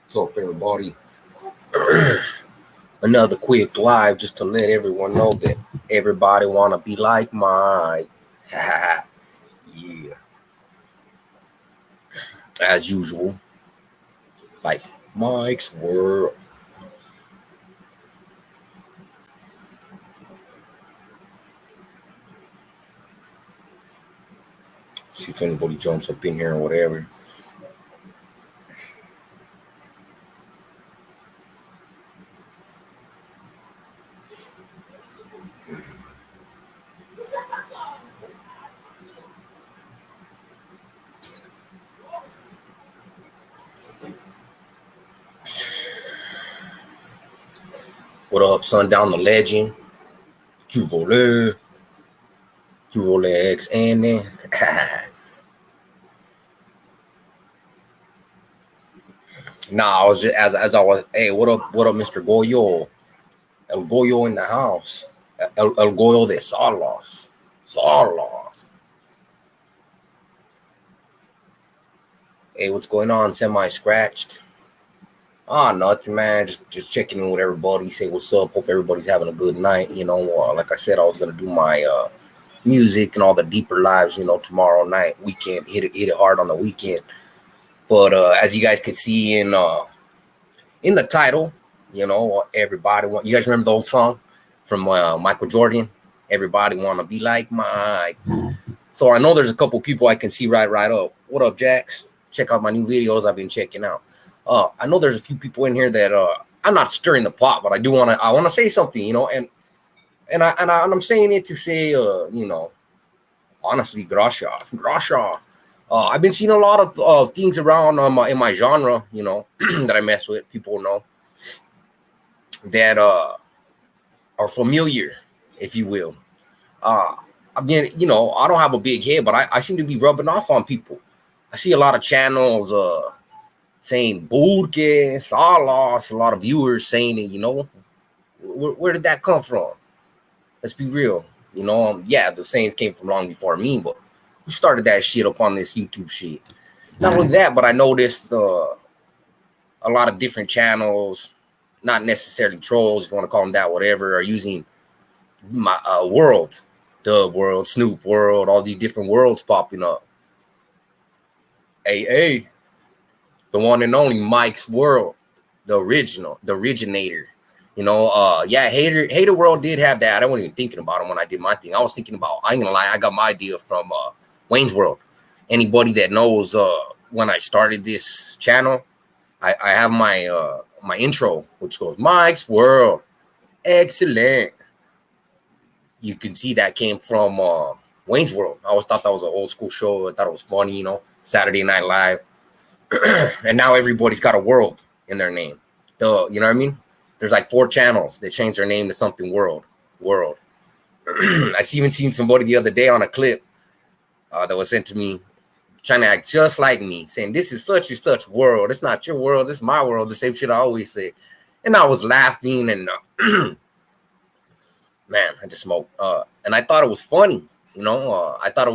What's up, everybody? Another quick live just to let everyone know that everybody wanna be like Mike. Yeah, as usual, like Mike's world. See if anybody jumps up in here or whatever. What up, Sundown the Legend? Juvole X and then. Nah, I was just as I was. Hey, what up, Mr. Goyo? El Goyo in the house. El Goyo de Salas. Salas. Hey, what's going on? Semi-scratched. Nothing, man. Just checking in with everybody. Say what's up. Hope everybody's having a good night. Like I said, I was gonna do my music and all the deeper lives. Tomorrow night, weekend. Hit it hard on the weekend. But as you guys can see in the title, everybody want. You guys remember the old song from Michael Jordan? Everybody want to be like Mike. So I know there's a couple people I can see right up. What up, Jax? Check out my new videos I've been checking out. I know there's a few people in here that I'm not stirring the pot, but I want to say something, and I'm saying it to say, honestly, Gracia. I've been seeing a lot of things around in my genre, that I mess with. People know that are familiar, if you will. Again, I don't have a big head, but I seem to be rubbing off on people. I see a lot of channels saying Burke, Salas, a lot of viewers saying it, where did that come from? Let's be real. Yeah, the sayings came from long before me, but who started that shit up on this YouTube shit? Not only that, but I noticed a lot of different channels, not necessarily trolls, if you want to call them that, whatever, are using my world, Dub World, Snoop World, all these different worlds popping up. Hey, the one and only Mike's World, the originator. Yeah, Hater World did have that. I wasn't even thinking about him when I did my thing. I was thinking about, I ain't gonna lie, I got my idea from Wayne's World. Anybody that knows when I started this channel, I have my my intro, which goes, Mike's World. Excellent. You can see that came from Wayne's World. I always thought that was an old school show. I thought it was funny, Saturday Night Live. And now everybody's got a world in their name. You know what I mean? There's like 4 channels that change their name to something world. I even seen somebody the other day on a clip that was sent to me trying to act just like me, saying this is such and such world. It's not your world. It's my world. The same shit I always say. And I was laughing and man, I just smoked. And I thought it was funny. I thought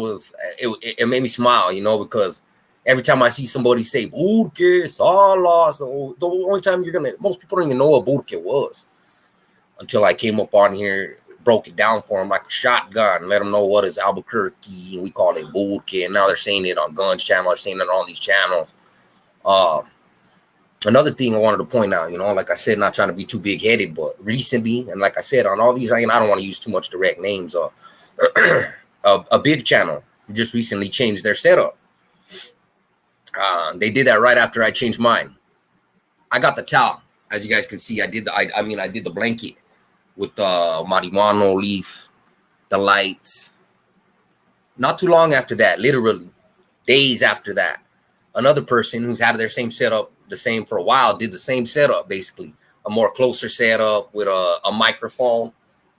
it made me smile, because every time I see somebody say Burke, Salas, so the only time most people don't even know what Burke was until I came up on here, broke it down for them like a shotgun, let them know what is Albuquerque, and we call it Burke, and now they're saying it on Guns channel, they're saying it on all these channels. Another thing I wanted to point out, like I said, not trying to be too big-headed, but recently, and like I said, on all these, I don't want to use too much direct names, a big channel just recently changed their setup. They did that right after I changed mine. I got the towel, as you guys can see. I did the blanket with the marijuana leaf, the lights. Not too long after that, literally days after that, another person who's had their same setup, the same for a while, did the same setup, basically a more closer setup with a microphone.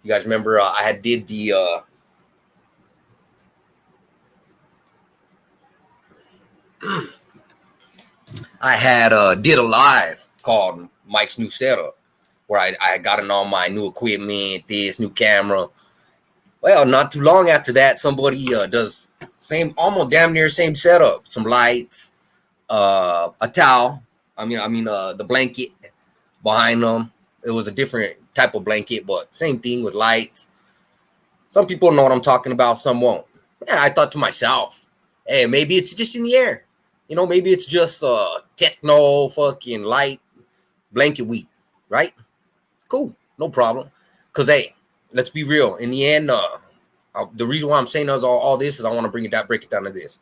You guys remember I had did the did a live called Mike's New Setup, where I got in all my new equipment, this new camera. Well, not too long after that, somebody does almost damn near same setup, some lights, a towel, The blanket behind them. It was a different type of blanket, but same thing with lights. Some people know what I'm talking about, some won't. Yeah, I thought to myself, hey, maybe it's just in the air. Maybe it's just techno fucking light blanket week, right? Cool, no problem. Because, hey, let's be real. In the end, the reason why I'm saying all this is I want to break it down to this.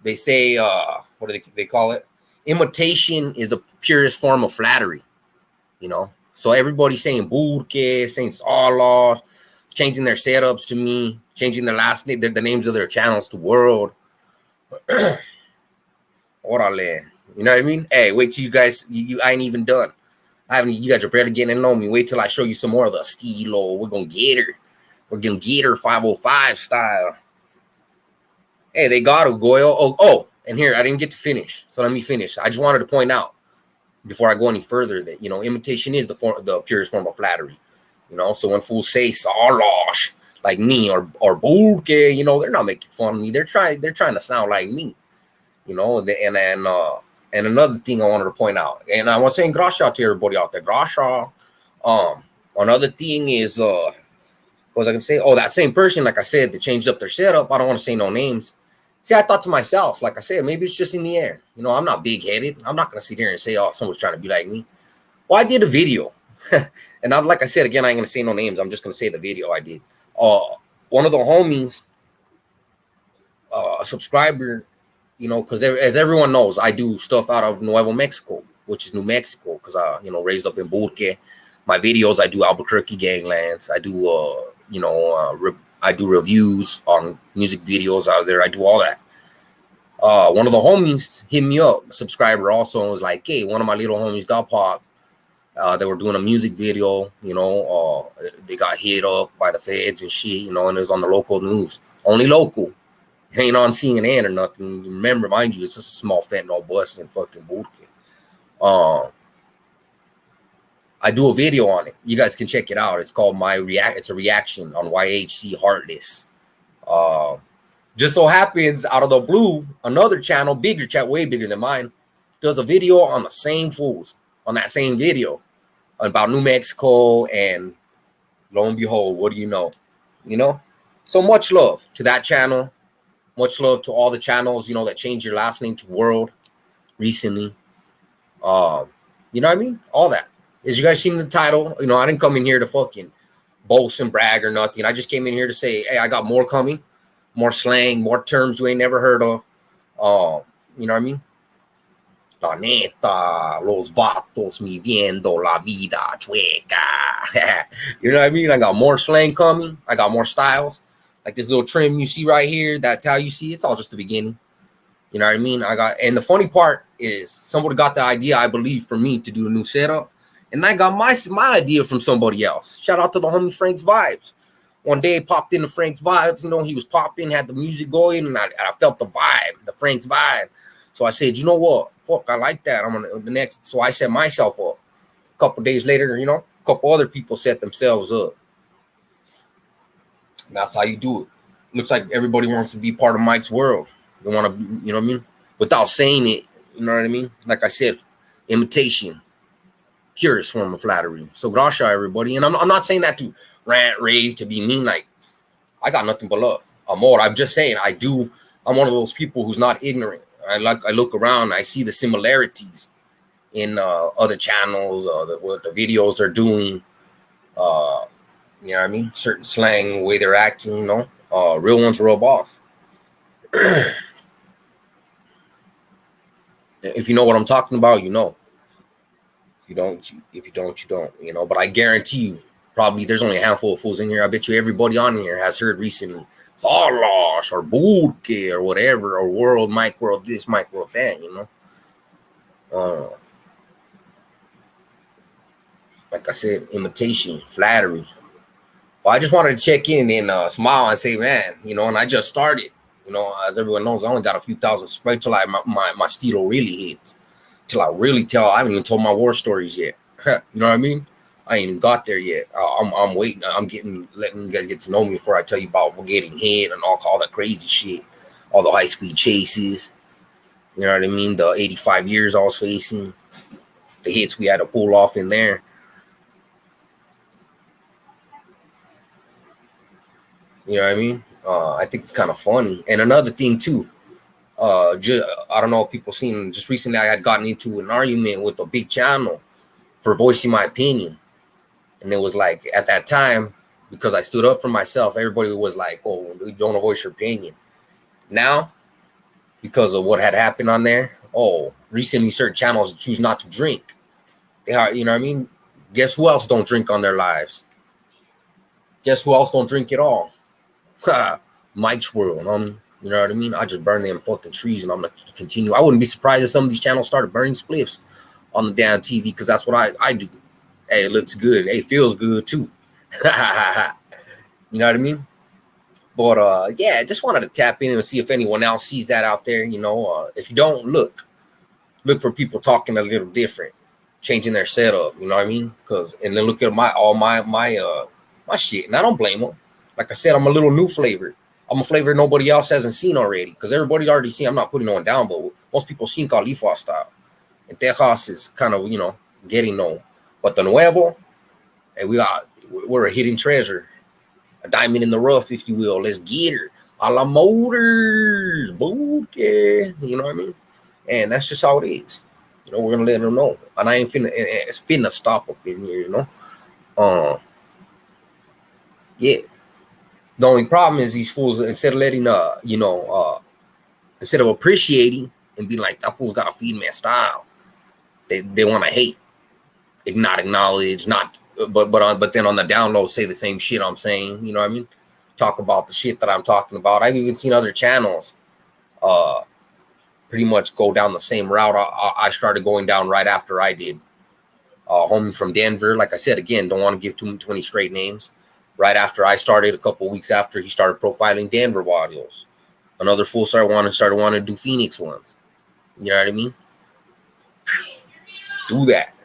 They say, what do they call it? Imitation is the purest form of flattery, So everybody's saying burke, saying salas, changing their setups to me, changing their last name, the names of their channels to world. Orale. You know what I mean? Hey, wait till you guys, I ain't even done. You guys are barely getting to know me. Wait till I show you some more of the stilo. We're going to get her. We're going to get her 505 style. Hey, they got Goyo. Oh, and here, I didn't get to finish. So let me finish. I just wanted to point out before I go any further that, imitation is the purest form of flattery. So when fools say Salosh like me or burke, they're not making fun of me. They're trying to sound like me. And another thing I wanted to point out, and I was saying Grasha to everybody out there. Grasha. Another thing is, what was I gonna say? Oh, that same person, like I said, that changed up their setup. I don't want to say no names. See, I thought to myself, like I said, maybe it's just in the air. I'm not big-headed. I'm not gonna sit here and say, oh, someone's trying to be like me. Well, I did a video, and like I said again, I ain't gonna say no names. I'm just gonna say the video I did. One of the homies, a subscriber. Because as everyone knows, I do stuff out of Nuevo Mexico, which is New Mexico, because I, raised up in Burke. My videos, I do Albuquerque ganglands. I do, I do reviews on music videos out of there. I do all that. One of the homies hit me up, a subscriber also, and was like, hey, one of my little homies got popped. They were doing a music video, they got hit up by the feds and shit, and it was on the local news. Only local. Ain't on CNN or nothing. Remember, mind you, it's just a small fentanyl bust in fucking Burke. I do a video on it. You guys can check it out. It's called It's a reaction on YHC Heartless. Just so happens, out of the blue, another channel, way bigger than mine, does a video on the same fools, on that same video, about New Mexico, and lo and behold, what do you know? So much love to that channel. Much love to all the channels, that changed your last name to World recently. You know what I mean? All that. As you guys seen the title, I didn't come in here to fucking boast and brag or nothing. I just came in here to say, hey, I got more coming, more slang, more terms you ain't never heard of. You know what I mean? La neta, los vatos mi viendo la vida chueca. You know what I mean? I got more slang coming. I got more styles. Like this little trim you see right here, that towel you see, it's all just the beginning. You know what I mean? And the funny part is somebody got the idea, I believe, for me to do a new setup. And I got my idea from somebody else. Shout out to the homie Frank's Vibes. One day popped into Frank's Vibes, he was popping, had the music going, and I felt the vibe, the Frank's vibe. So I said, you know what? Fuck, I like that. I'm gonna the next. So I set myself up. A couple days later, a couple other people set themselves up. That's how you do it. Looks like everybody wants to be part of Mike's world. They want to, you know what I mean? Without saying it, you know what I mean? Like I said, imitation, purest form of flattery. So Grasha, everybody. And I'm not saying that to rant, rave, to be mean. Like, I got nothing but love. Amor. I'm just saying, I'm one of those people who's not ignorant. I look around, I see the similarities in other channels, what the videos they're doing. You know what I mean? Certain slang, way they're acting, real ones rub off. If you know what I'm talking about, you know. If you don't, you don't. But I guarantee you, probably there's only a handful of fools in here. I bet you everybody on here has heard recently Salash or Burke or whatever, or World, Mike World this, Mike World that, like I said, imitation, flattery. Well, I just wanted to check in and smile and say, man, and I just started. As everyone knows, I only got a few thousand subscribers till my stilo really hits. Till I really tell. I haven't even told my war stories yet. You know what I mean? I ain't even got there yet. I'm waiting. I'm letting you guys get to know me before I tell you about getting hit and all that crazy shit. All the high speed chases. You know what I mean? The 85 years I was facing, the hits we had to pull off in there. You know what I mean? I think it's kind of funny. And another thing too, I don't know if people seen, just recently I had gotten into an argument with a big channel for voicing my opinion. And it was like, at that time, because I stood up for myself, everybody was like, oh, don't voice your opinion. Now, because of what had happened on there, oh, recently certain channels choose not to drink. They are, you know what I mean? Guess who else don't drink on their lives? Guess who else don't drink at all? Mike's World. You know what I mean? I just burn them fucking trees, and I'm gonna continue. I wouldn't be surprised if some of these channels started burning spliffs on the damn TV, because that's what I do. Hey, it looks good. Hey, it feels good too. You know what I mean? But yeah, I just wanted to tap in and see if anyone else sees that out there. You know, if you don't, look for people talking a little different, changing their setup. You know what I mean? And then look at my shit, and I don't blame them. Like I said, I'm a little new flavor. I'm a flavor nobody else hasn't seen already, because everybody's already seen. I'm not putting no one down, but most people seen Califa style, and Tejas is kind of, you know, getting known. But the Nuevo, hey, we're a hidden treasure, a diamond in the rough, if you will. Let's get her. A la Motors, bookie. You know what I mean? And that's just how it is. You know, we're gonna let them know. And I ain't finna stop up in here, you know. Yeah. The only problem is these fools, instead of letting instead of appreciating and being like, that fool's got a feed man style, they want to hate, not acknowledge, but then on the down low say the same shit I'm saying. You know what I mean? Talk about the shit that I'm talking about. I've even seen other channels pretty much go down the same route I started going down right after I did. Homie from Denver, like I said, again, don't want to give too many straight names. Right after I started, a couple weeks after, he started profiling Denver audios. Another fool started wanting to do Phoenix ones. You know what I mean? Do that.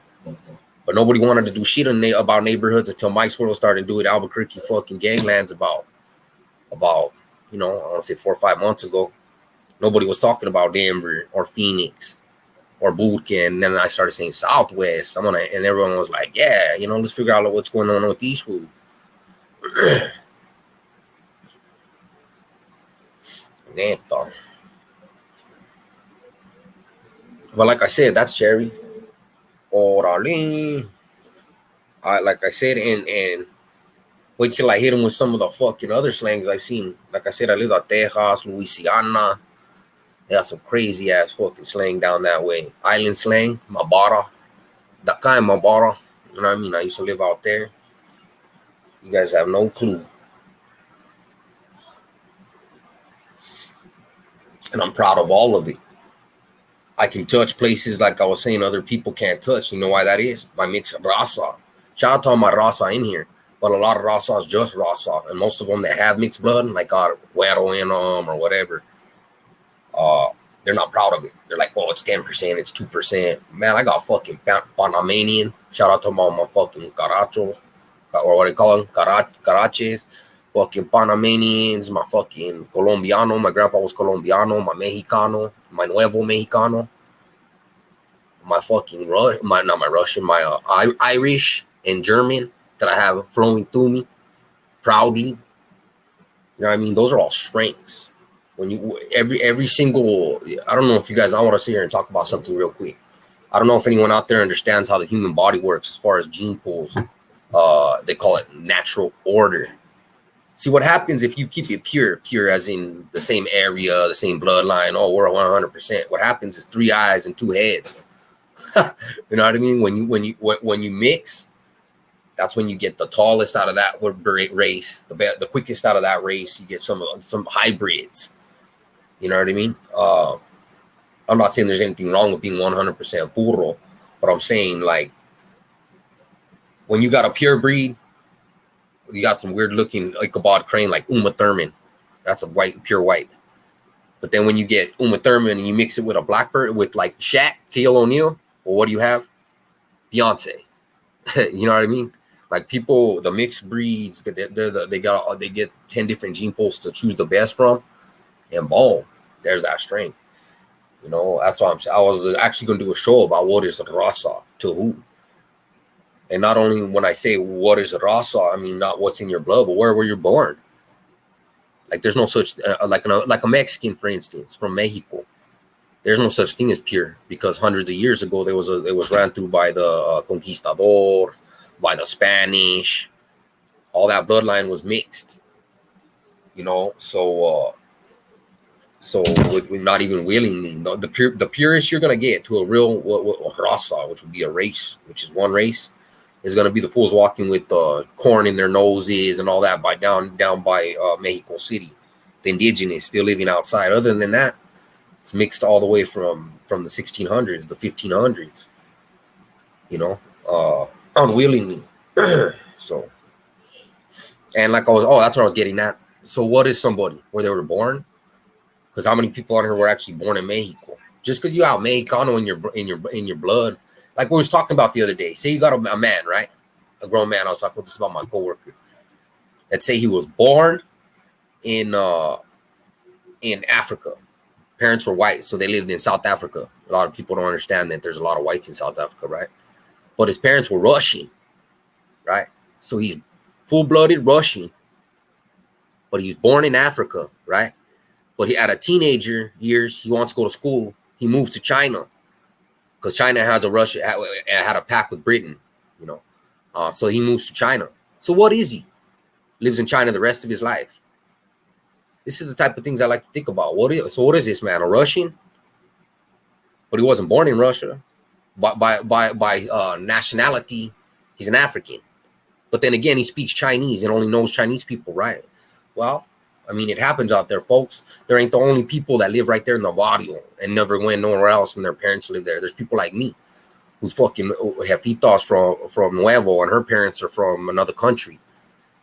But nobody wanted to do shit about neighborhoods until Mike's World started doing Albuquerque fucking ganglands about, you know, I want to say 4 or 5 months ago. Nobody was talking about Denver or Phoenix or Bootkin. And then I started saying Southwest. And everyone was like, yeah, you know, let's figure out what's going on with these fools. Neto. But like I said, that's Cherry. Orale. Like I said, and wait till I hit him with some of the fucking other slangs I've seen. Like I said, I live out Tejas, Louisiana. They got some crazy ass fucking slang down that way. Island slang, Mabara. That kind of Mabara. You know what I mean? I used to live out there. You guys have no clue. And I'm proud of all of it. I can touch places like I was saying other people can't touch. You know why that is? My mix of raza. Shout out to all my raza in here. But a lot of raza is just raza. And most of them that have mixed blood, like got Güero in them or whatever, they're not proud of it. They're like, oh, it's 10%, it's 2%. Man, I got fucking Panamanian. Shout out to all my fucking carachos, or what do you call them? Caraches. Fucking Panamanians, my fucking Colombiano. My grandpa was Colombiano. My Mexicano. My Nuevo Mexicano. My fucking my Irish and German that I have flowing through me proudly. You know what I mean? Those are all strengths. When you every single, I don't know if you guys, I want to sit here and talk about something real quick. I don't know if anyone out there understands how the human body works as far as gene pools. They call it natural order. See, what happens if you keep it pure as in the same area, the same bloodline, oh, we're 100%. What happens is 3 eyes and 2 heads. You know what I mean? When you mix, that's when you get the tallest out of that race, the quickest out of that race. You get some hybrids. You know what I mean? I'm not saying there's anything wrong with being 100% puro, but I'm saying, like, when you got a pure breed, you got some weird looking Ichabod crane like Uma Thurman. That's a pure white. But then when you get Uma Thurman and you mix it with a blackbird, with like Shaq, Shaquille O'Neal, well, what do you have? Beyonce. You know what I mean? Like, people, the mixed breeds, they get 10 different gene pools to choose the best from, and boom, there's that strength. You know, that's why I was actually going to do a show about what is Rasa to who. And not only when I say what is Rasa, I mean not what's in your blood, but where were you born? Like there's no such like a Mexican, for instance, from Mexico. There's no such thing as pure, because hundreds of years ago it was ran through by the conquistador, by the Spanish. All that bloodline was mixed, you know. So with not even willingly, the purest you're gonna get to a real what raza, which would be a race, which is one race, is gonna be the fools walking with corn in their noses and all that by down by Mexico City, the indigenous still living outside. Other than that, it's mixed all the way from the 1600s, the 1500s, you know, unwillingly. So, and like that's what I was getting at. So, what is somebody where they were born? Because how many people out here were actually born in Mexico? Just because you have Mexicano in your blood, like we was talking about the other day. Say you got a man, right? A grown man. I was talking this about my coworker. Let's say he was born in Africa. Parents were white, so they lived in South Africa. A lot of people don't understand that there's a lot of whites in South Africa, right? But his parents were Russian, right? So he's full-blooded Russian, but he was born in Africa, right? But he, at a teenager years, he wants to go to school. He moves to China because China has had a pact with Britain, you know. So he moves to China. So what is he? Lives in China the rest of his life. This is the type of things I like to think about. What is this man? A Russian? But he wasn't born in Russia. By nationality, he's an African. But then again, he speaks Chinese and only knows Chinese people, right? Well, I mean, it happens out there, folks. There ain't the only people that live right there in the barrio and never went nowhere else, and their parents live there. There's people like me who's fucking jefitas from Nuevo, and her parents are from another country,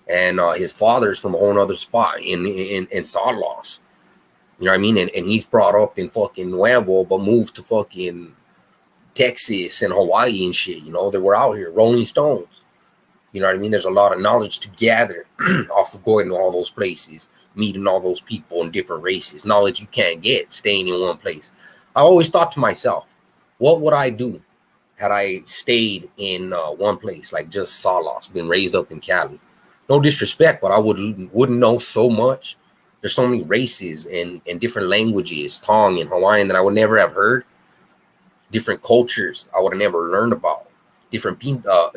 and his father's from a whole other spot in Saulos. You know what I mean? And he's brought up in fucking Nuevo, but moved to fucking Texas and Hawaii and shit. You know, they were out here, Rolling Stones. You know what I mean? There's a lot of knowledge to gather off of going to all those places, meeting all those people in different races. Knowledge you can't get staying in one place. I always thought to myself, what would I do had I stayed in one place, like just Salos, been raised up in Cali? No disrespect, but I wouldn't know so much. There's so many races and different languages, Tong and Hawaiian, that I would never have heard. Different cultures I would have never learned about. Different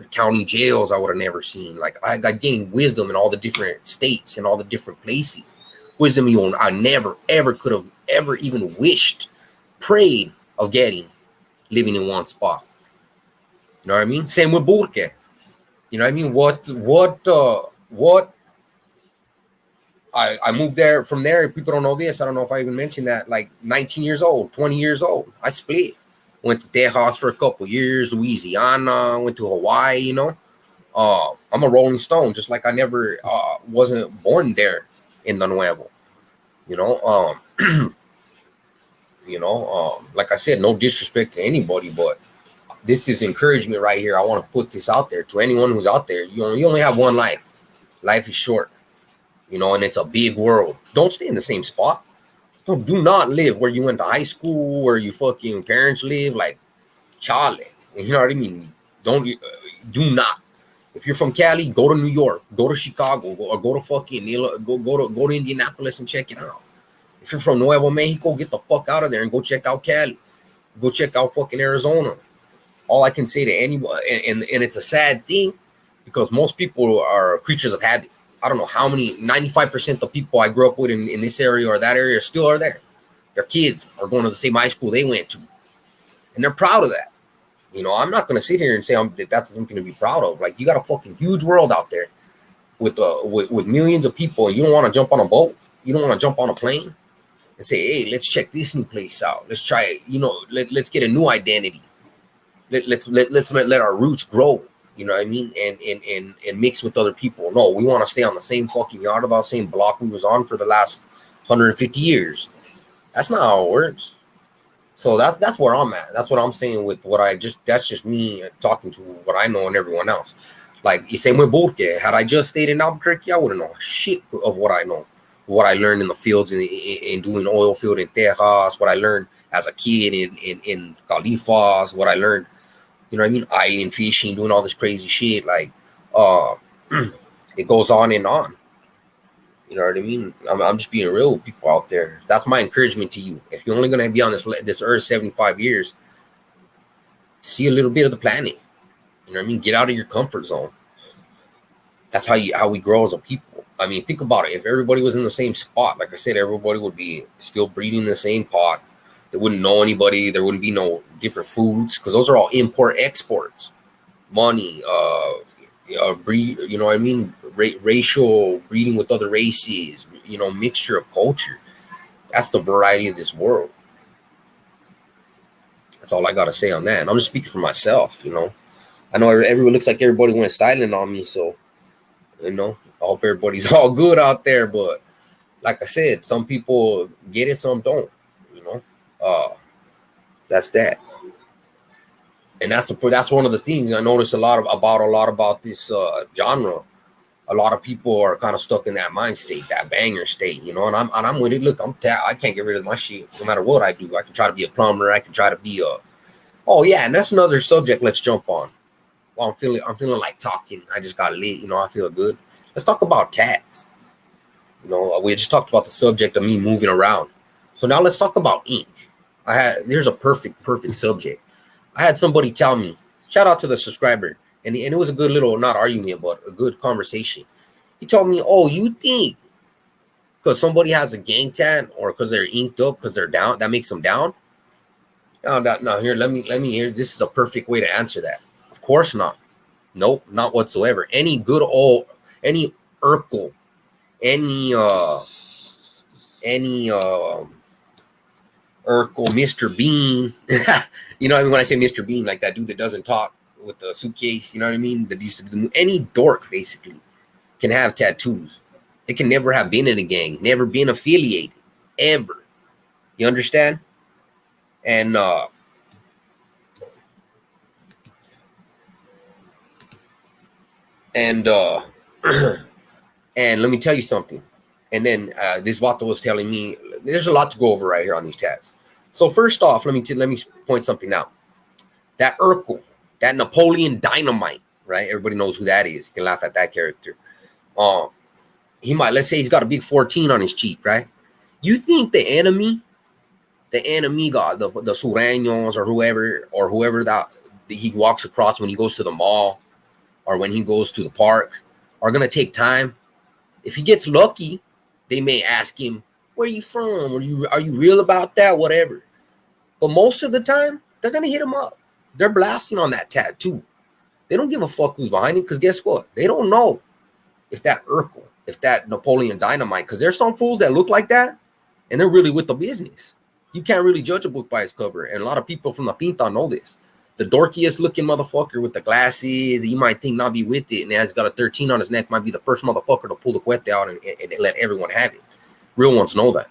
county jails I would have never seen. Like I gained wisdom in all the different states and all the different places. Wisdom I never ever could have ever even wished, prayed of getting, living in one spot. You know what I mean? Same with Burke. You know what I mean? What I moved there from there. People don't know this. I don't know if I even mentioned that. Like 19 years old, 20 years old. I split. Went to Tejas for a couple years, Louisiana, went to Hawaii, you know. I'm a Rolling Stone, just like I never wasn't born there in the Nuevo. You know, like I said, no disrespect to anybody, but this is encouragement right here. I want to put this out there to anyone who's out there. You only have one life. Life is short, you know, and it's a big world. Don't stay in the same spot. Do not live where you went to high school, where your fucking parents live, like Charlie. You know what I mean? Do not. If you're from Cali, go to New York, go to Chicago, or go to fucking go to Indianapolis and check it out. If you're from Nuevo Mexico, get the fuck out of there and go check out Cali. Go check out fucking Arizona. All I can say to anybody, and it's a sad thing because most people are creatures of habit. I don't know how many, 95% of people I grew up with in this area or that area still are there. Their kids are going to the same high school they went to. And they're proud of that. You know, I'm not going to sit here and say that's something to be proud of. Like, you got a fucking huge world out there with millions of people. And you don't want to jump on a boat. You don't want to jump on a plane and say, hey, let's check this new place out. Let's try it. You know, let's get a new identity. Let's let our roots grow. You know what I mean? And mix with other people. No, we want to stay on the same fucking yard, about the same block we was on for the last 150 years. That's not how it works. So that's where I'm at. That's what I'm saying with that's just me talking to what I know and everyone else. Like, same with Burke. Had I just stayed in Albuquerque, I wouldn't know shit of what I know. what I learned in the fields in doing oil field in Texas, what I learned as a kid in Califas, what I learned, you know what I mean, island fishing, doing all this crazy shit. Like, uh, it goes on and on. You know what I mean? I'm just being real with people out there. That's my encouragement to you. If you're only gonna be on this earth 75 years, see a little bit of the planet. You know what I mean? Get out of your comfort zone. That's how we grow as a people. I mean, think about it. If everybody was in the same spot, like I said, everybody would be still breeding the same pot. They wouldn't know anybody. There wouldn't be no different foods because those are all import exports. Money, breed. You know what I mean? Racial breeding with other races. You know, mixture of culture. That's the variety of this world. That's all I gotta say on that. And I'm just speaking for myself. You know, I know everyone looks like everybody went silent on me, so you know, I hope everybody's all good out there. But like I said, some people get it, some don't. You know, that's that. And that's one of the things I notice about this genre. A lot of people are kind of stuck in that mind state, that banger state, you know. And I'm with it. Look, I can't get rid of my shit no matter what I do. I can try to be a plumber. I can try to be a. Oh yeah, and that's another subject. Let's jump on. Well, I'm feeling like talking. I just got lit. You know, I feel good. Let's talk about tats. You know, we just talked about the subject of me moving around. So now let's talk about ink. There's a perfect subject. I had somebody tell me, shout out to the subscriber, and it was a good little, not argument, but a good conversation. He told me, oh, you think because somebody has a gang tat or because they're inked up because they're down, that makes them down? No, here, let me hear. This is a perfect way to answer that. Of course not. Nope, not whatsoever. Any Urkel, any Urkel, Mr. Bean. You know what I mean? When I say Mr. Bean, like that dude that doesn't talk with the suitcase, you know what I mean? That used to be any dork basically can have tattoos. They can never have been in a gang, never been affiliated, ever. You understand? And and and let me tell you something. And then this Vato was telling me there's a lot to go over right here on these tats. So first off, let me point something out. That Urkel, that Napoleon Dynamite, right? Everybody knows who that is. You can laugh at that character. Let's say he's got a big 14 on his cheek, right? You think the enemy got the Sureños or whoever that he walks across when he goes to the mall or when he goes to the park are gonna take time? If he gets lucky, they may ask him, where are you from? Are you real about that? Whatever. But most of the time, they're going to hit him up. They're blasting on that tattoo. They don't give a fuck who's behind it because guess what? They don't know if that Urkel, if that Napoleon Dynamite, because there's some fools that look like that and they're really with the business. You can't really judge a book by its cover. And a lot of people from the Pinta know this. The dorkiest looking motherfucker with the glasses, you might think not be with it, and has got a 13 on his neck, might be the first motherfucker to pull the cuete out and let everyone have it. Real ones know that.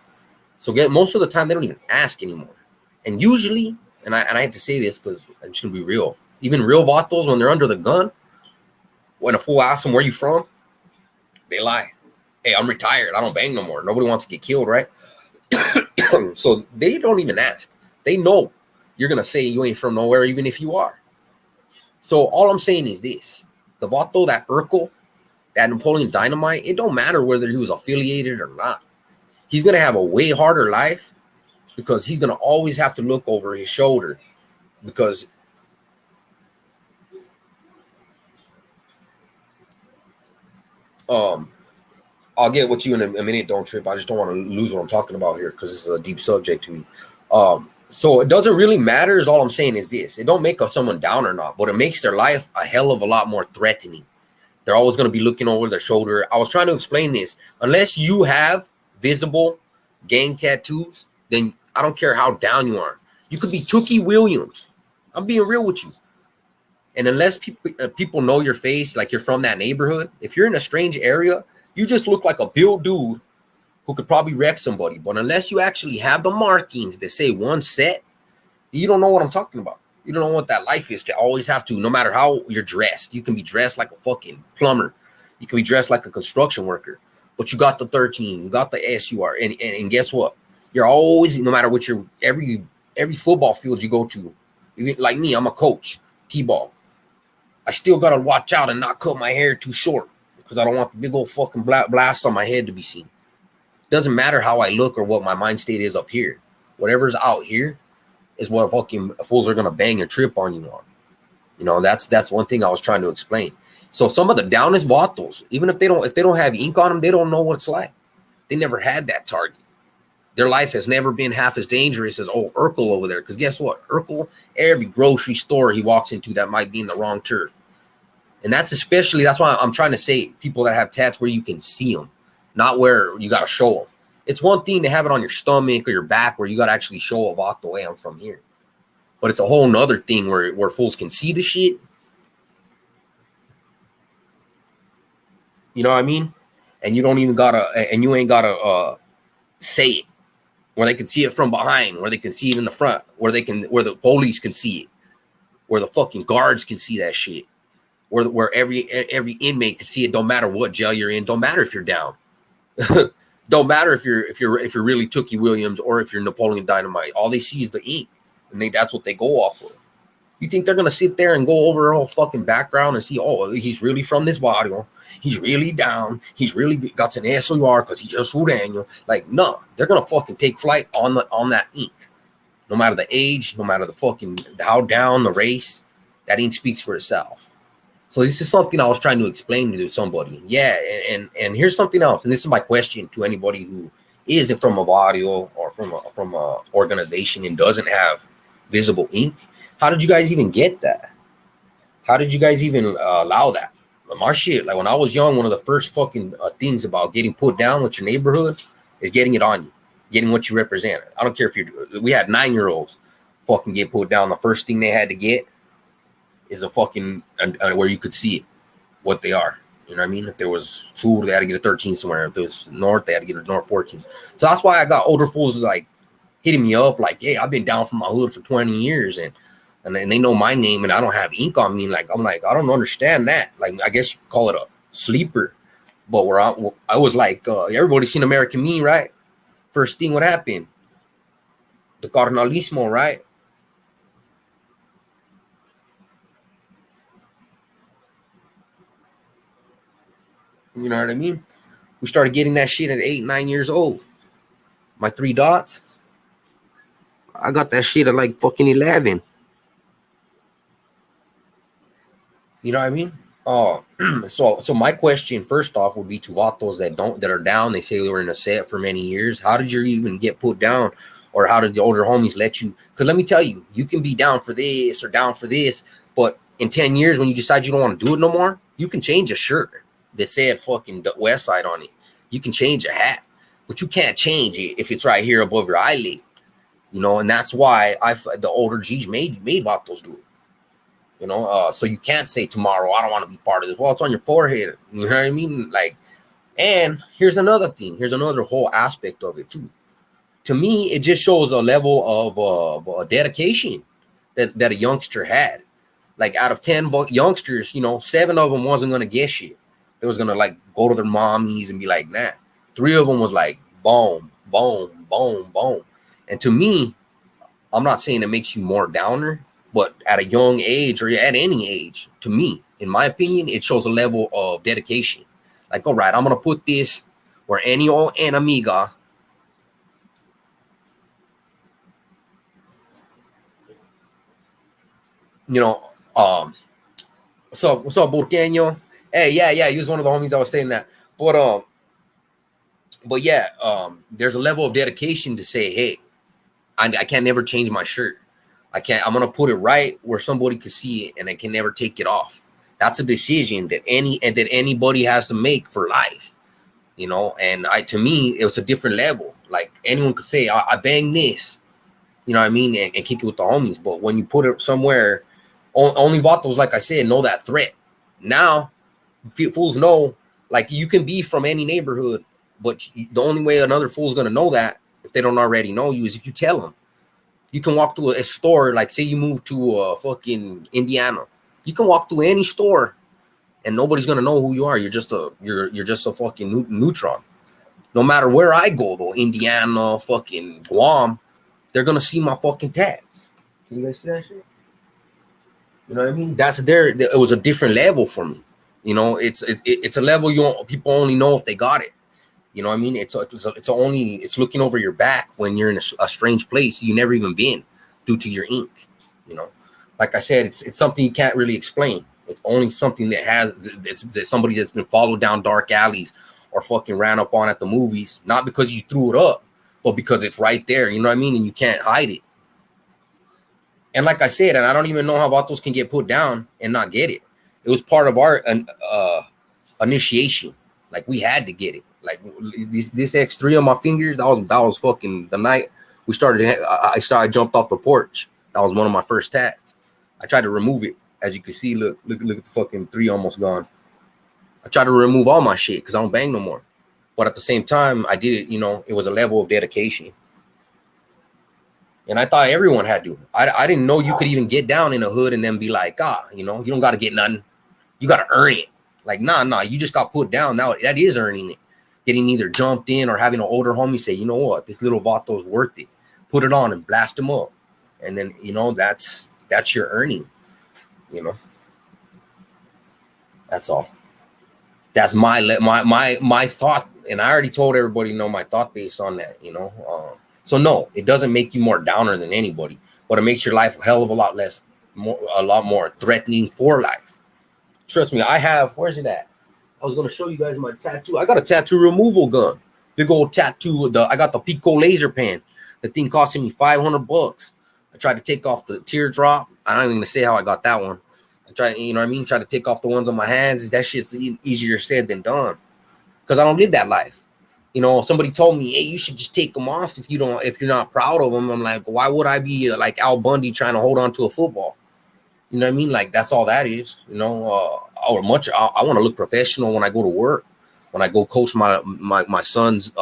So most of the time, they don't even ask anymore. And usually, and I have to say this because I'm just going to be real, even real vatos, when they're under the gun, when a fool asks them, where you from? They lie. Hey, I'm retired. I don't bang no more. Nobody wants to get killed, right? So they don't even ask. They know you're going to say you ain't from nowhere, even if you are. So all I'm saying is this. The vato, that Urkel, that Napoleon Dynamite, it don't matter whether he was affiliated or not. He's going to have a way harder life because he's going to always have to look over his shoulder because I'll get with you in a minute. Don't trip. I just don't want to lose what I'm talking about here because it's a deep subject to me. So it doesn't really matter. Is all I'm saying is this. It don't make someone down or not, but it makes their life a hell of a lot more threatening. They're always going to be looking over their shoulder. I was trying to explain this. Unless you have visible gang tattoos, then I don't care how down you are. You could be Tookie Williams. I'm being real with you. And unless people know your face, like you're from that neighborhood, if you're in a strange area, you just look like a built dude who could probably wreck somebody. But unless you actually have the markings that say one set, you don't know what I'm talking about. You don't know what that life is to always have to, no matter how you're dressed. You can be dressed like a fucking plumber. You can be dressed like a construction worker. but you got the 13, you got the SUR, and guess what? You're always, no matter what your every football field you go to, like me, I'm a coach, T-ball. I still gotta watch out and not cut my hair too short because I don't want the big old fucking blast on my head to be seen. Doesn't matter how I look or what my mind state is up here. Whatever's out here is what fucking fools are gonna bang and trip on you on. You know, that's one thing I was trying to explain. So some of the downest vatos, even if they don't have ink on them, they don't know what it's like. They never had that target. Their life has never been half as dangerous as Urkel over there. Because guess what? Urkel, every grocery store he walks into that might be in the wrong turf. And that's why I'm trying to say people that have tats where you can see them, not where you got to show them. It's one thing to have it on your stomach or your back where you got to actually show a vato, hey, I'm from here. But it's a whole nother thing where fools can see the shit. You know what I mean? And you don't even gotta, and you ain't gotta say it. Where they can see it from behind, where they can see it in the front, where the police can see it, where the fucking guards can see that shit, where every inmate can see it. Don't matter what jail you're in. Don't matter if you're down. Don't matter if you're really Tookie Williams or if you're Napoleon Dynamite. All they see is the ink, and that's what they go off of. You think they're gonna sit there and go over a whole fucking background and see, oh, he's really from this barrio, he's really down, he's really got an SOR because he just Daniel. Like, no, they're gonna fucking take flight on that ink. No matter the age, no matter the fucking how down the race, that ink speaks for itself. So this is something I was trying to explain to somebody. Yeah, and here's something else, and this is my question to anybody who isn't from a barrio or from a organization and doesn't have visible ink. How did you guys even get that? How did you guys even allow that? My shit, like when I was young, one of the first fucking things about getting put down with your neighborhood is getting it on you, getting what you represent. I don't care if we had 9-year-olds fucking get put down. The first thing they had to get is a fucking, where you could see it, what they are. You know what I mean? If there was food, they had to get a 13 somewhere. If there was north, they had to get a north 14. So that's why I got older fools like hitting me up like, hey, I've been down from my hood for 20 years and they know my name and I don't have ink on me. Like, I'm like, I don't understand that. Like, I guess you could call it a sleeper. But where I was like, everybody's seen American Me, right? First thing, what happened? The Carnalismo, right? You know what I mean? We started getting that shit at 8, 9 years old. My 3 dots. I got that shit at like fucking 11. You know what I mean? So my question first off would be to vatos that are down. They say they were in a set for many years. How did you even get put down? Or how did the older homies let you? Because let me tell you, you can be down for this or down for this, but in 10 years when you decide you don't want to do it no more, you can change a shirt that said fucking the West Side on it. You can change a hat, but you can't change it if it's right here above your eyelid. You know, and that's why the older G's made vatos do it. You know, so you can't say tomorrow, I don't want to be part of this. Well, it's on your forehead. You know what I mean? Like, and here's another thing. Here's another whole aspect of it too. To me, it just shows a level of dedication that a youngster had. Like out of 10 youngsters, you know, 7 of them wasn't going to get shit. They was going to like go to their mommies and be like, nah. 3 of them was like, boom, boom, boom, boom. And to me, I'm not saying it makes you more downer, but at a young age or at any age, to me, in my opinion, it shows a level of dedication. Like, all right, I'm going to put this where any old enemiga, you know, what's up, Burqueño? Hey, yeah, he was one of the homies I was saying that. But yeah, there's a level of dedication to say, hey, I can't never change my shirt. I'm going to put it right where somebody can see it and I can never take it off. That's a decision that anybody has to make for life, you know? And to me, it was a different level. Like anyone could say, I bang this, you know what I mean? And kick it with the homies. But when you put it somewhere, only vatos, like I said, know that threat. Now, fools know, like you can be from any neighborhood, but the only way another fool's going to know that, if they don't already know you, is if you tell them. You can walk through a store, like say you move to fucking Indiana. You can walk through any store and nobody's gonna know who you are. You're just a fucking neutron. No matter where I go, though, Indiana, fucking Guam, they're gonna see my fucking tats. Can you guys see that shit? You know what I mean? That's it was a different level for me. You know, it's a level people only know if they got it. You know what I mean? It's looking over your back when you're in a strange place you never even been due to your ink. You know, like I said, it's something you can't really explain. It's only something that somebody that's been followed down dark alleys or fucking ran up on at the movies, not because you threw it up, but because it's right there. You know what I mean? And you can't hide it. And like I said, and I don't even know how vatos can get put down and not get it. It was part of our initiation. Like we had to get it. Like this X3 on my fingers, that was fucking the night we started. I jumped off the porch. That was one of my first tats. I tried to remove it. As you can see, look at the fucking 3 almost gone. I tried to remove all my shit because I don't bang no more. But at the same time, I did it, you know, it was a level of dedication. And I thought everyone had to. I didn't know you could even get down in a hood and then be like, you know, you don't got to get nothing. You got to earn it. Like, nah, you just got put down. Now that is earning it. Getting either jumped in or having an older homie say, you know what, this little vato's worth it. Put it on and blast him up. And then, you know, that's your earning, you know. That's all. That's my thought. And I already told everybody, you know, my thought base on that, you know. So no, it doesn't make you more downer than anybody, but it makes your life a hell of a lot more threatening for life. Trust me, I have, where's it at? I was going to show you guys my tattoo. I got a tattoo removal gun. Big old tattoo. I got the Pico laser pen. The thing costing me $500. I tried to take off the teardrop. I'm not even going to say how I got that one. I tried, you know what I mean? Try to take off the ones on my hands. That shit's easier said than done. Because I don't live that life. You know, somebody told me, hey, you should just take them off if you're not proud of them. I'm like, why would I be like Al Bundy trying to hold on to a football? You know what I mean? Like, that's all that is. You know, I want to look professional when I go to work, when I go coach my son's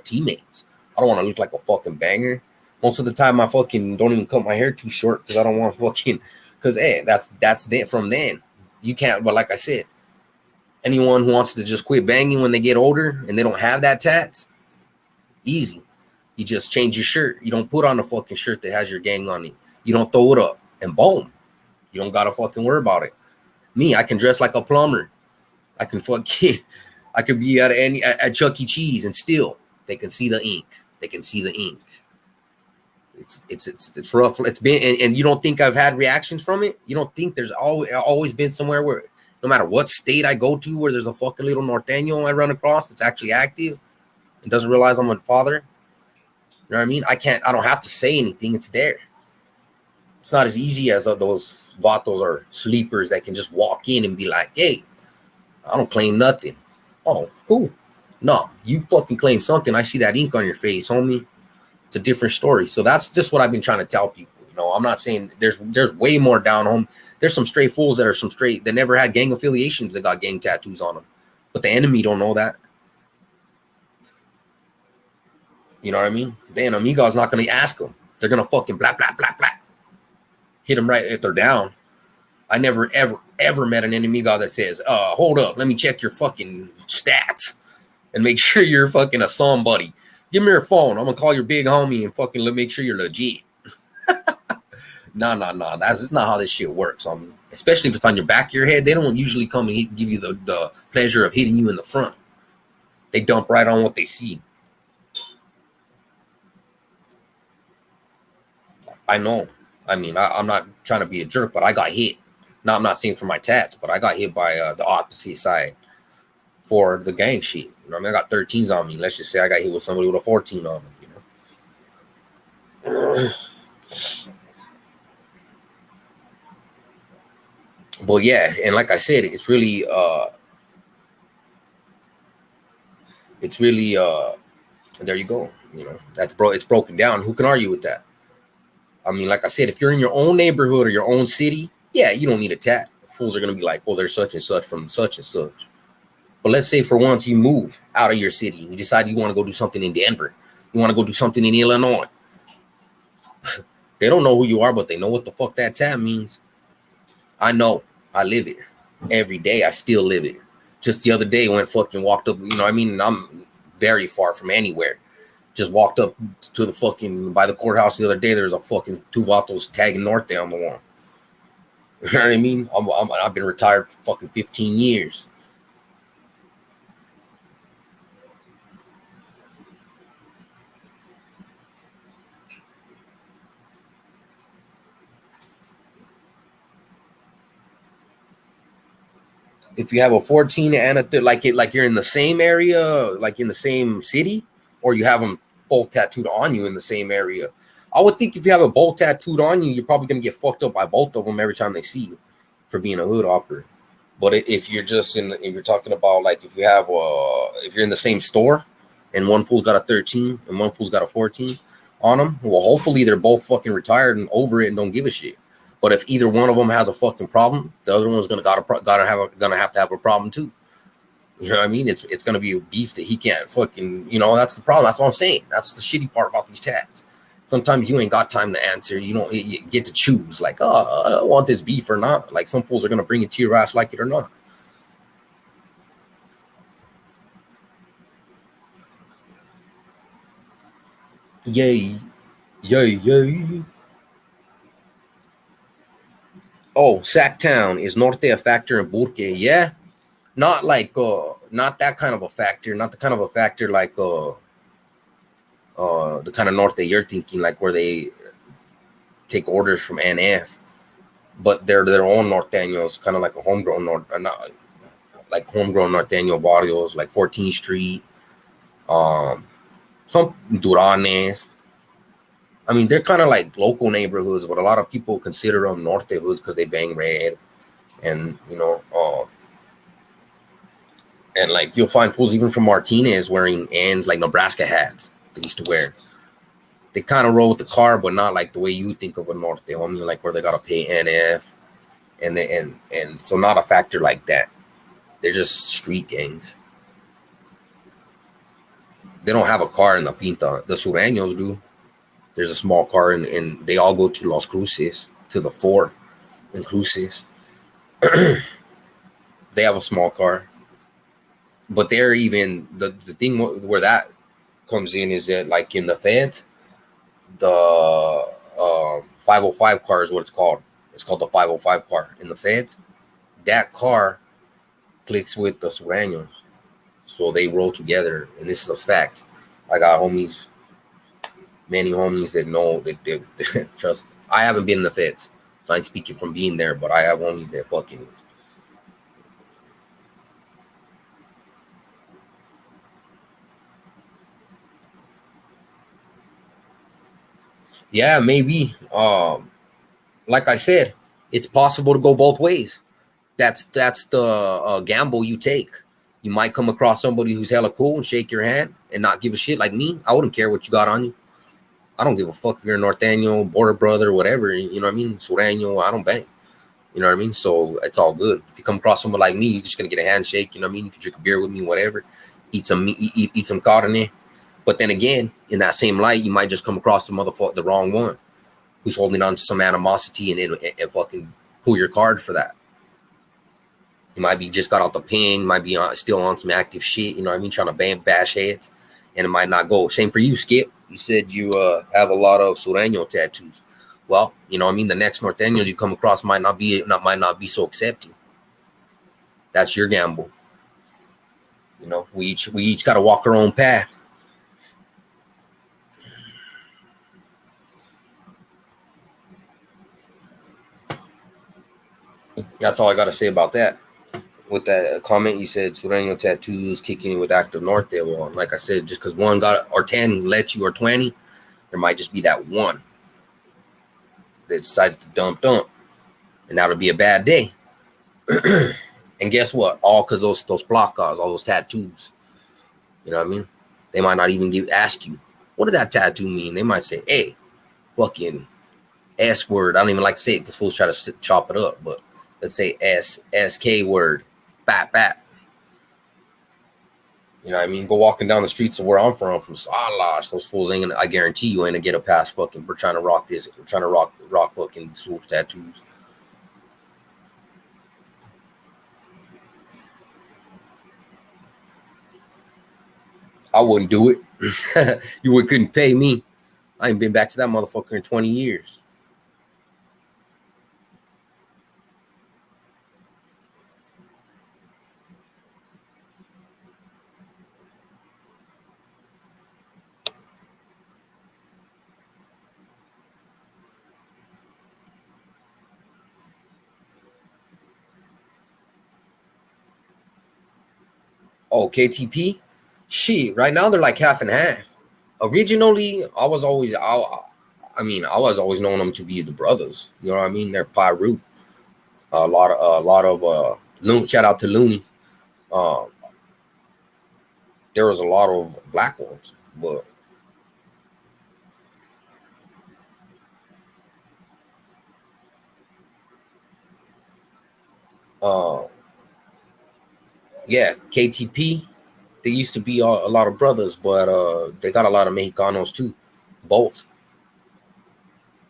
teammates. I don't want to look like a fucking banger. Most of the time, I fucking don't even cut my hair too short because I don't want fucking, because hey, that's from then. You can't, but like I said, anyone who wants to just quit banging when they get older and they don't have that tats, easy. You just change your shirt. You don't put on a fucking shirt that has your gang on it. You don't throw it up and boom. You don't gotta fucking worry about it. Me, I can dress like a plumber. I can be at Chuck E. Cheese and still they can see the ink. They can see the ink. It's rough. It's been and you don't think I've had reactions from it? You don't think there's always been somewhere where no matter what state I go to where there's a fucking little norteño I run across that's actually active and doesn't realize I'm a father? You know what I mean? I don't have to say anything. It's there. It's not as easy as those vatos or sleepers that can just walk in and be like, hey, I don't claim nothing. Oh, cool. No, you fucking claim something. I see that ink on your face, homie. It's a different story. So that's just what I've been trying to tell people. You know, I'm not saying there's way more down home. There's some straight fools that never had gang affiliations that got gang tattoos on them. But the enemy don't know that. You know what I mean? The enemigo's not going to ask them. They're going to fucking blah, blah, blah, blah. Hit them right if they're down. I never, ever met an enemigo that says, hold up, let me check your fucking stats and make sure you're fucking a somebody. Give me your phone. I'm going to call your big homie and fucking make sure you're legit. Nah. That's not how this shit works. Especially if it's on your back of your head, they don't usually come and give you the pleasure of hitting you in the front. They dump right on what they see. I know. I mean, I'm not trying to be a jerk, but I got hit. Now, I'm not saying for my tats, but I got hit by the opposite side for the gang shit. You know, I mean, I got 13s on me. Let's just say I got hit with somebody with a 14 on them, you know. But yeah, and like I said, it's really there you go. You know, it's broken down. Who can argue with that? I mean, like I said, if you're in your own neighborhood or your own city, yeah, you don't need a tat. Fools are going to be like, well, there's such and such from such and such. But let's say for once you move out of your city. You decide you want to go do something in Denver. You want to go do something in Illinois. They don't know who you are, but they know what the fuck that tat means. I know. I live it. Every day I still live it. Just the other day when fucking walked up, you know what I mean? I'm very far from anywhere. Just walked up to the fucking by the courthouse the other day. There's a fucking two vatos tagging Norte on the wall. You know what I mean? I've been retired for fucking 15 years. If you have a 14 and like you're in the same area, like in the same city, or you have them both tattooed on you in the same area. I would think if you have a both tattooed on you, you're probably gonna get fucked up by both of them every time they see you for being a hood hopper. But if you're just if you're talking about like if you're in the same store and one fool's got a 13 and one fool's got a 14 on them, well, hopefully they're both fucking retired and over it and don't give a shit. But if either one of them has a fucking problem, the other one's gonna have to have a problem too. You know what I mean? It's gonna be a beef that he can't fucking. That's the problem. That's what I'm saying. That's the shitty part about these tats. Sometimes you ain't got time to answer. You get to choose. Like, oh, I don't want this beef or not. Like some fools are gonna bring it to your ass, like it or not. Yay, yay, yay. Oh, Sacktown, is Norte a factor in Burke? Yeah, not that kind of a factor, not the kind of a factor like the kind of Norte you're thinking, like where they take orders from NF, but they're their own norteños, kind of like a homegrown not like homegrown norteño barrios, like 14th Street, um, some Duranes. I mean, they're kind of like local neighborhoods, but a lot of people consider them Norte hoods because they bang red, and and like you'll find fools even from Martinez wearing ends like Nebraska hats they used to wear. They kind of roll with the car, but not like the way you think of a Norte, homie, like where they gotta pay NF, and so not a factor like that. They're just street gangs. They don't have a car in the Pinta. The Sureños do. There's a small car, and they all go to Los Cruces, to the fort in Cruces. They have a small car, but they're even the thing where that comes in is that like in the feds, the 505 car is what it's called. It's called the 505 car in the feds. That car clicks with the Sureños, so they roll together, and this is a fact. I got homies, many homies that know that they trust. I haven't been in the feds, so I'm speaking from being there, but I have homies that fucking. Yeah, maybe. Like I said, it's possible to go both ways. That's the gamble you take. You might come across somebody who's hella cool and shake your hand and not give a shit. Like me, I wouldn't care what you got on you. I don't give a fuck if you're a Norteño, Border Brother, whatever. You know what I mean? Sureño, I don't bang. You know what I mean? So it's all good. If you come across someone like me, you're just gonna get a handshake. You know what I mean? You can drink a beer with me, whatever. Eat some meat, eat some carne. But then again, in that same light, you might just come across the wrong one who's holding on to some animosity and fucking pull your card for that. You might be just got out the ping, might be still on some active shit. You know what I mean? Trying to bash heads, and it might not go. Same for you, Skip. You said you have a lot of Sureño tattoos. Well, you know what I mean? The next Norteños you come across might not be so accepting. That's your gamble. You know, we each got to walk our own path. That's all I got to say about that. With that comment, you said Sureño tattoos kicking in with active Norte. Well, like I said, just because one got or 10 let you or 20, there might just be that one that decides to dump, and that'll be a bad day. And guess what? All because those placas, all those tattoos. You know what I mean? They might not even ask you, what did that tattoo mean? They might say, hey, fucking S word. I don't even like to say it because fools try to chop it up, but let's say SK word. Bat bat. You know what I mean? Go walking down the streets of where I'm from Salas. Those fools ain't gonna, I guarantee you ain't gonna get a pass fucking. We're trying to rock this. We're trying to rock fucking swoosh tattoos. I wouldn't do it. Couldn't pay me. I ain't been back to that motherfucker in 20 years. Oh, KTP? Shit, right now they're like half and half. Originally, I was always knowing them to be the brothers. You know what I mean? They're Pyru. Shout out to Looney. Uh, there was a lot of black ones, but uh, yeah, KTP. They used to be a lot of brothers, but they got a lot of Mexicanos too, both.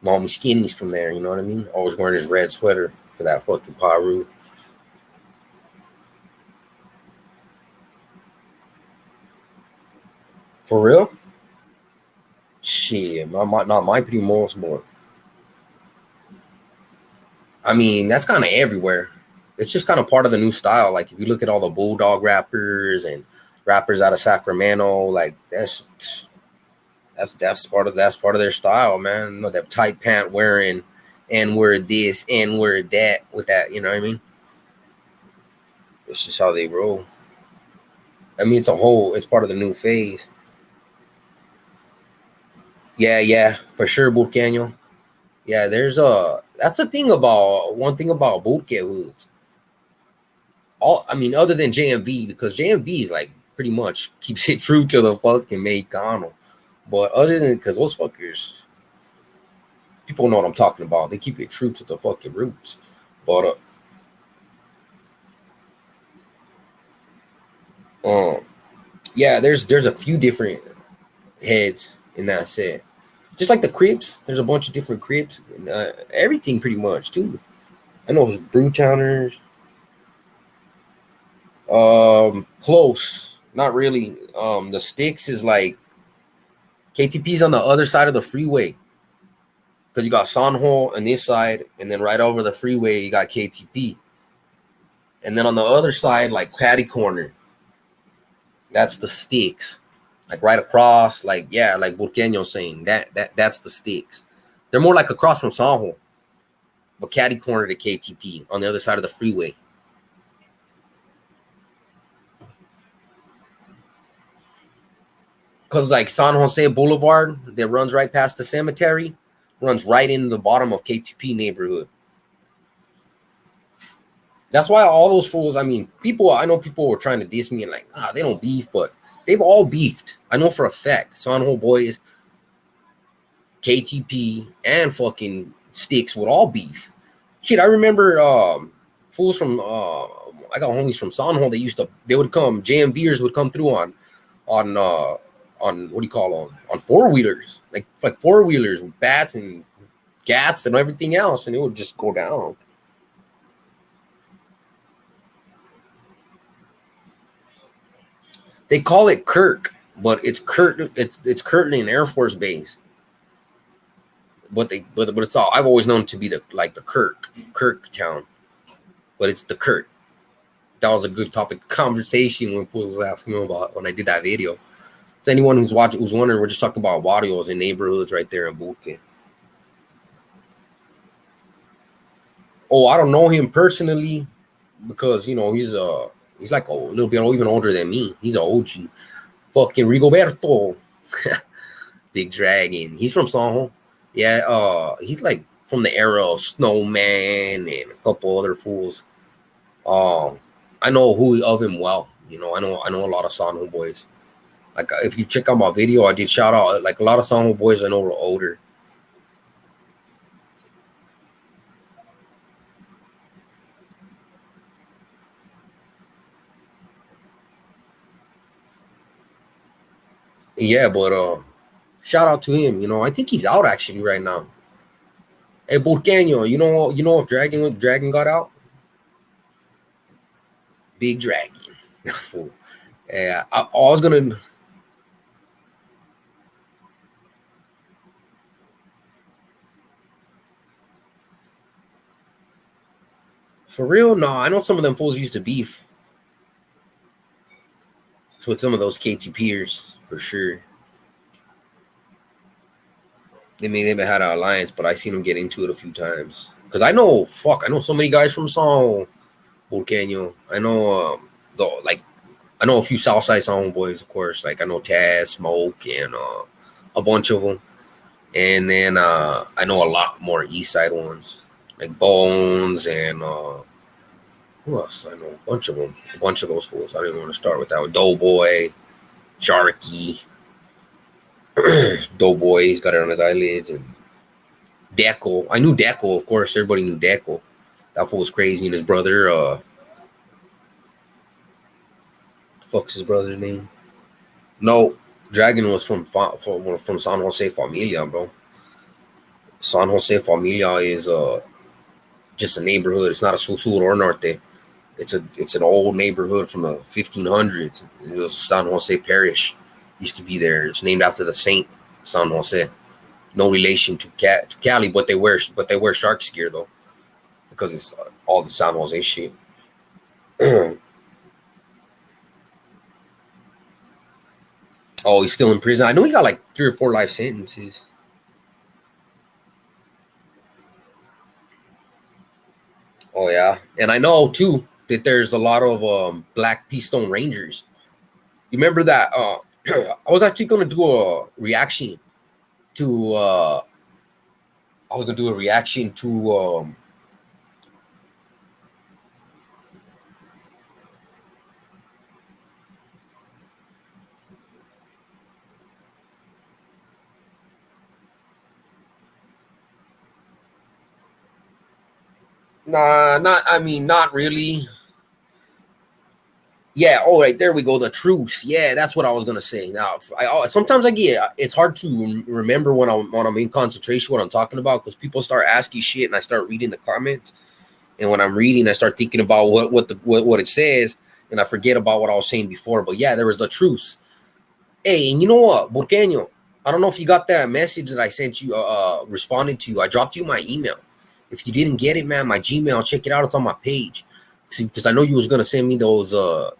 Mommy Skinny's from there, you know what I mean? Always wearing his red sweater for that fucking Pyru. For real? Shit, not my primos, but I mean that's kind of everywhere. It's just kind of part of the new style. Like if you look at all the Bulldog rappers and rappers out of Sacramento, like that's part of their style, man. You know, that tight pant wearing, and word this, and word that, with that, you know what I mean? It's just how they roll. I mean, it's part of the new phase. Yeah, for sure, Burqueño. Yeah, that's the thing about one thing about Burque hoods. I mean, other than JMV, because JMV is like pretty much keeps it true to the fucking Mexicano. But other than, because those fuckers, people know what I'm talking about. They keep it true to the fucking roots. But yeah, there's a few different heads in that set. Just like the Crips, there's a bunch of different Crips. Everything pretty much too. I know Brewtowners. Close, not really. The Sticks is like KTP's on the other side of the freeway because you got Sanho on this side, and then right over the freeway you got KTP, and then on the other side, like Caddy Corner, that's the Sticks. Like right across, like yeah, like Burqueño saying that's the Sticks. They're more like across from Sanho, but Caddy Corner to KTP on the other side of the freeway. Because like San Jose Boulevard that runs right past the cemetery runs right into the bottom of KTP neighborhood. That's why all those fools, I mean, I know people were trying to diss me and like, they don't beef, but they've all beefed. I know for a fact. San Jose boys, KTP, and fucking Sticks would all beef. Shit, I remember fools from I got homies from San Jose. They would come, JMVers would come through on what do you call them, on four-wheelers, like four-wheelers with bats and gats and everything else, and it would just go down. They call it Kirk, but it's Kirtland Air Force Base. But it's all, I've always known it to be the Kirk town, but it's the Kirk. That was a good topic of conversation when fools was asking me about when I did that video. So anyone who's wondering, we're just talking about barrios and neighborhoods right there in Burque. Oh, I don't know him personally because you know he's like a little bit even older than me. He's an OG. Fucking Rigoberto, Big Dragon. He's from San. Yeah, he's like from the era of Snowman and a couple other fools. I know of him well. You know, I know a lot of San boys. Like if you check out my video, I did shout out like a lot of San boys I know were older. Yeah, but shout out to him. You know, I think he's out actually right now. Hey, Burqueño, you know if Dragon got out? Big Dragon. Fool. Yeah, I was gonna. For real? No, I know some of them fools used to beef. It's with some of those KTPers for sure. They may have had an alliance, but I seen them get into it a few times. Cause I know, I know so many guys from Sao Volcano. I know, I know a few Southside Sao boys, of course. Like I know Taz, Smoke, and a bunch of them. And then I know a lot more East Side ones, like Bones and who else? I know a bunch of them, a bunch of those fools. I didn't want to start with that one. Doughboy, Sharky, Doughboy, he's got it on his eyelids, and Deco. I knew Deco, of course. Everybody knew Deco. That fool was crazy. And his brother, the fuck's his brother's name? No, Dragon was from San Jose Familia, bro. San Jose Familia is just a neighborhood. It's not a sur or norte. It's an old neighborhood from the 1500s. It was San Jose Parish. Used to be there. It's named after the saint San Jose. No relation to Cali, but they wear sharks gear though, because it's all the San Jose shit. Oh, he's still in prison. I know he got like 3 or 4 life sentences. Oh yeah, and I know too that there's a lot of Black Peastone Rangers. You remember that? I was actually gonna do a reaction to. I was gonna do a reaction to. Nah, not. I mean, not really. Yeah. All right. There we go. The truth. Yeah, that's what I was gonna say. Now, sometimes I get it's hard to remember when I'm in concentration what I'm talking about because people start asking shit and I start reading the comments, and when I'm reading, I start thinking about what it says, and I forget about what I was saying before. But yeah, there was the truth. Hey, and you know what, Burqueño? I don't know if you got that message that I sent you, responding to you. I dropped you my email. If you didn't get it, man, my Gmail, check it out. It's on my page. See, because I know you was gonna send me those a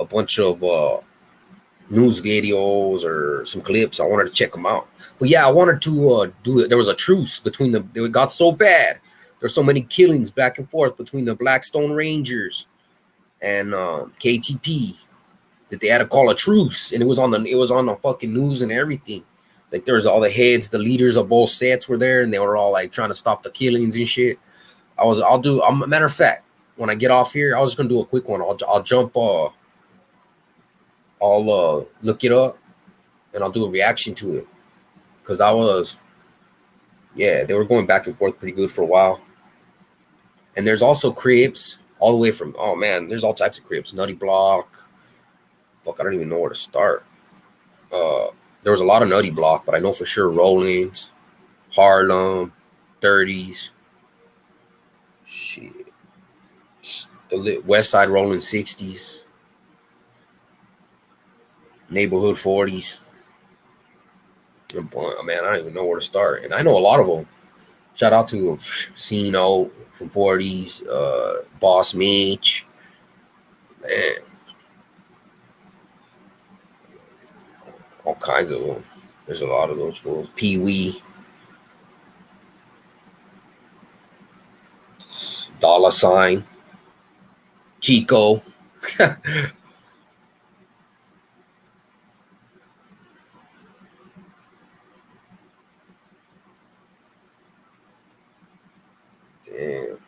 bunch of news videos or some clips. I wanted to check them out. But yeah, I wanted to do it. There was a truce between them. It got so bad. There's so many killings back and forth between the Blackstone Rangers and KTP that they had to call a truce, and it was on the fucking news and everything. Like there's all the heads, the leaders of both sets were there, and they were all like trying to stop the killings and shit. Matter of fact, when I get off here, I was just gonna do a quick one. I'll jump. I'll look it up, and I'll do a reaction to it because they were going back and forth pretty good for a while. And there's also Crips all the way from. Oh man, there's all types of Crips. Nutty Block. Fuck, I don't even know where to start. There was a lot of Nutty Block, but I know for sure Rollins, Harlem, 30s. Shit. The West Side Rolling 60s. Neighborhood 40s. And boy, man, I don't even know where to start. And I know a lot of them. Shout out to Cino from 40s, Boss Mitch. Man. All kinds of them. There's a lot of those fools. Pee Wee. Dollar Sign. Chico. Damn.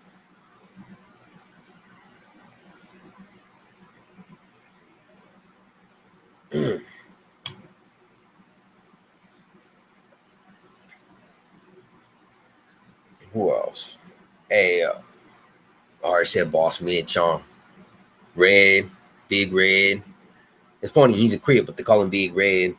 Who else? Hey, I already said Boss Mitch on Red, Big Red. It's funny, he's a Crip, but they call him Big Red.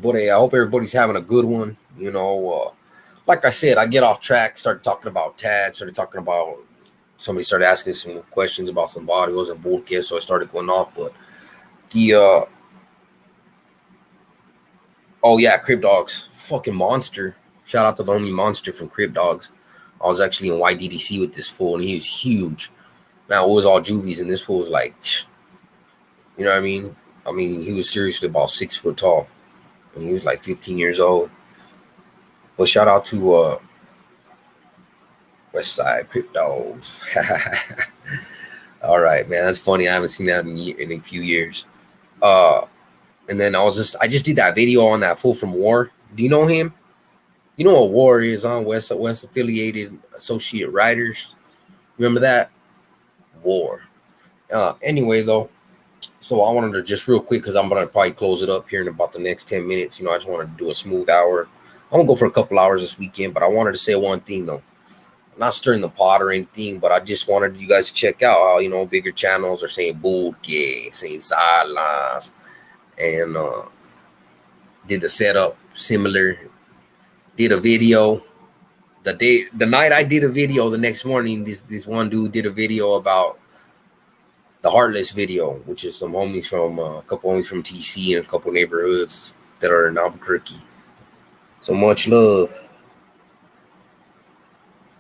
But hey, I hope everybody's having a good one. You know, like I said, I get off track, started talking about Tad, started talking about somebody started asking some questions about some barrios and Burke, so I started going off. But The oh yeah, Crib Dogs, fucking monster. Shout out to the homie Monster from Crib Dogs. I was actually in YDDC with this fool, and he was huge. Now it was all juvies, and this fool was like, you know what I mean? I mean, he was seriously about 6 foot tall, and he was like 15 years old. But shout out to West Side Crib Dogs. All right, man, that's funny. I haven't seen that in a few years. And then I just did that video on that fool from War. Do you know him? You know what War is on West affiliated associate writers. Remember that? War. Anyway, though, so I wanted to just real quick, because I'm gonna probably close it up here in about the next 10 minutes. You know, I just wanted to do a smooth hour. I'm gonna go for a couple hours this weekend, but I wanted to say one thing though. I'm not stirring the pot or anything, but I just wanted you guys to check out how, you know, bigger channels are saying Bulke, saying Salas, and did the setup similar. Did a video the night I did a video. The next morning, this one dude did a video about the Heartless video, which is some homies from a couple homies from TC and a couple neighborhoods that are in Albuquerque. So much love.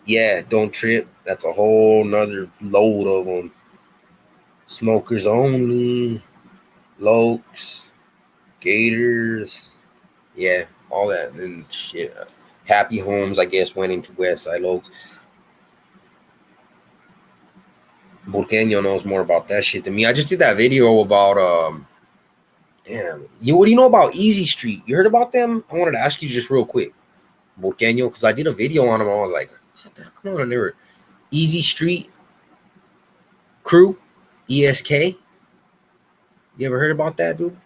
Yeah, don't trip. That's a whole nother load of them. Smokers only, Lokes, Gators, yeah, all that and shit. Happy Homes, I guess, went into West Side Lokes. Burqueño knows more about that shit than me. I just did that video about damn. What do you know about Easy Street? You heard about them? I wanted to ask you just real quick, Burqueño, because I did a video on them. I was like, come on, they were Easy Street Crew, ESK. You ever heard about that, dude?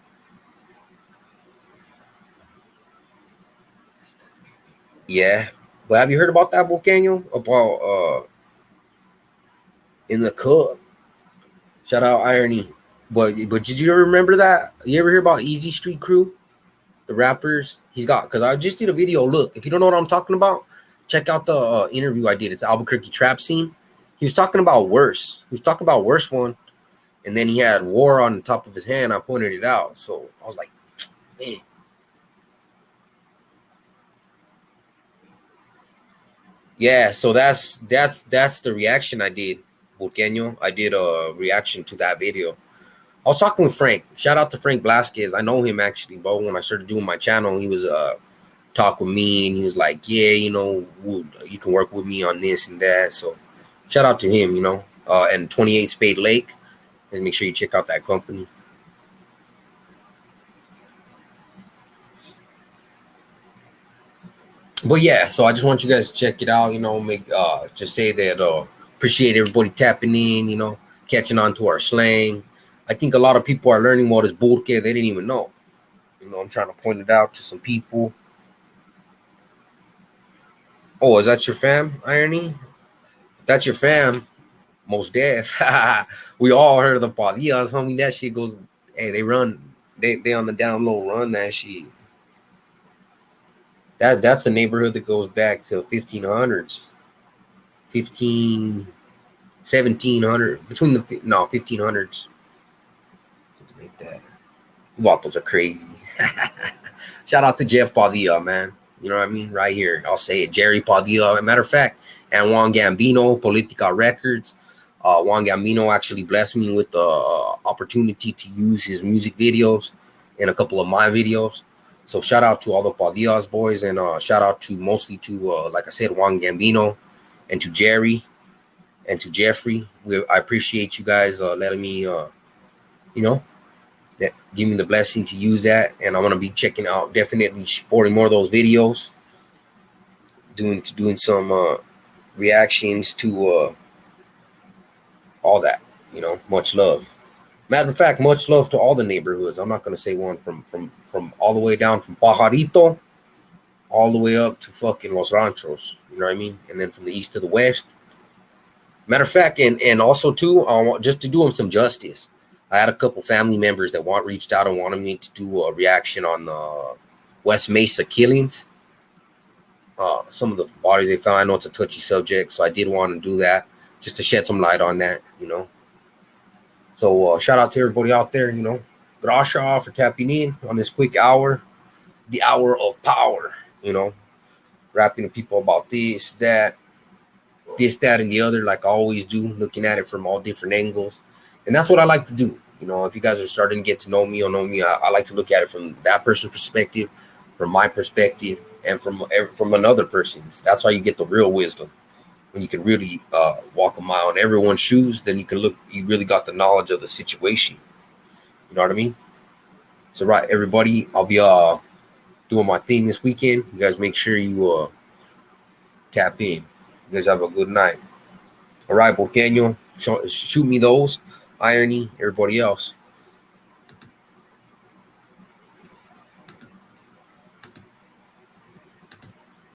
Yeah. But have you heard about that, Burqueño? About In the Cup. Shout out Irony. But did you remember that? You ever hear about Easy Street Crew? The rappers he's got, because I just did a video. Look, if you don't know what I'm talking about, check out the interview I did. It's Albuquerque Trap Scene. He was talking about Worse. He was talking about Worse one, and then he had War on the top of his hand. I pointed it out, so I was like, man. Yeah, so that's the reaction I did, Burqueño. I did a reaction to that video. I was talking with Frank. Shout out to Frank Blasquez. I know him actually, bro. When I started doing my channel, he was talk with me, and he was like, yeah, you know, you can work with me on this and that. So shout out to him, you know. And 28 Spade Lake, and make sure you check out that company. But yeah, so I just want you guys to check it out, you know, make just say that appreciate everybody tapping in, you know, catching on to our slang. I think a lot of people are learning what is burke they didn't even know. You know, I'm trying to point it out to some people. Oh, is that your fam, Irony? If that's your fam, most deaf. We all heard of the Padillas, homie. That shit goes, hey, they run, they on the down low run that shit. That's a neighborhood that goes back to 1500s. 15 1700, between the 1500s, something like that. Vatos are crazy. Shout out to Jeff Padilla, man. You know what I mean? Right here, I'll say it. Jerry Padilla. As a matter of fact, and Juan Gambino, Politica Records. Juan Gambino actually blessed me with the opportunity to use his music videos in a couple of my videos. So shout out to all the Padillas boys, and shout out to mostly to, like I said, Juan Gambino, and to Jerry, and to Jeffrey. I appreciate you guys letting me, you know, give me the blessing to use that. And I'm going to be checking out, definitely supporting more of those videos, doing some reactions to all that, you know. Much love. Matter of fact, much love to all the neighborhoods. I'm not going to say one from all the way down from Pajarito all the way up to fucking Los Ranchos, you know what I mean? And then from the east to the west. Matter of fact, and also too, I want just to do them some justice. I had a couple family members that reached out and wanted me to do a reaction on the West Mesa killings. Some of the bodies they found. I know it's a touchy subject, so I did want to do that just to shed some light on that, you know. So shout out to everybody out there, you know. Gracias for tapping in on this quick hour, the hour of power, rapping to people about this, that, and the other, like I always do, looking at it from all different angles. And that's what I like to do. If you guys are starting to get to know me or know me, I like to look at it from that person's perspective, from my perspective, and from another person's. That's why you get the real wisdom. When you can really walk a mile in everyone's shoes, then you really got the knowledge of the situation. You know what I mean? So, right, everybody, I'll be doing my thing this weekend. You guys make sure you tap in. You guys have a good night. All right, Porqueño, shoot me those. Irony, everybody else.